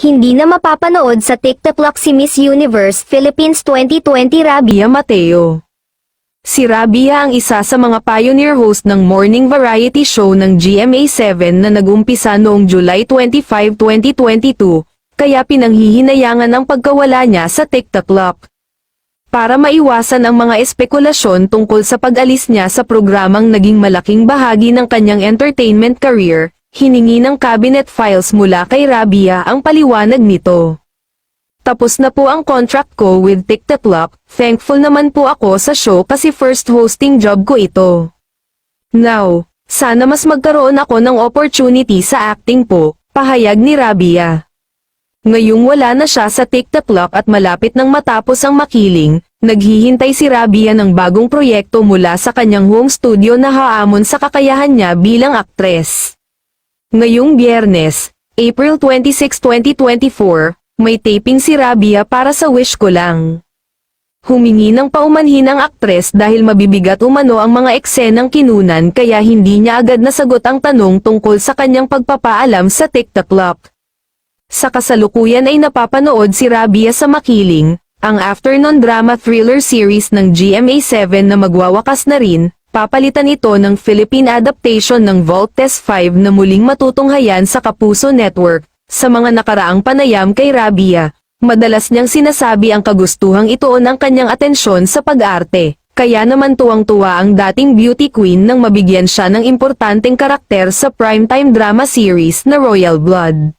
Hindi na mapapanood sa TikTok si Miss Universe Philippines 2020 Rabia Mateo. Si Rabia ang isa sa mga pioneer host ng morning variety show ng GMA7 na nag-umpisa noong July 25, 2022, kaya pinanghihinayangan ang pagkawala niya sa TikTok. Para maiwasan ang mga espekulasyon tungkol sa pag-alis niya sa programang naging malaking bahagi ng kanyang entertainment career, hiningi ng cabinet files mula kay Rabia ang paliwanag nito. Tapos na po ang contract ko with TikTok. Thankful naman po ako sa show kasi first hosting job ko ito. Now, sana mas magkaroon ako ng opportunity sa acting po, pahayag ni Rabia. Ngayong wala na siya sa TikTok at malapit nang matapos ang makiling, naghihintay si Rabia ng bagong proyekto mula sa kanyang home studio na haamon sa kakayahan niya bilang aktres. Ngayong Biyernes, April 26, 2024, may taping si Rabia para sa Wish Ko Lang. Humingi ng paumanhin ang aktres dahil mabibigat umano ang mga eksenang kinunan kaya hindi niya agad nasagot ang tanong tungkol sa kanyang pagpapaalam sa TikTok. Sa kasalukuyan ay napapanood si Rabia sa Makiling, ang afternoon drama thriller series ng GMA7 na magwawakas na rin. Papalitan ito ng Philippine adaptation ng Vault Test 5 na muling matutunghayan sa Kapuso Network. Sa mga nakaraang panayam kay Rabia, madalas niyang sinasabi ang kagustuhang ituon ang kanyang atensyon sa pag-arte. Kaya naman tuwang-tuwa ang dating beauty queen nang mabigyan siya ng importanteng karakter sa primetime drama series na Royal Blood.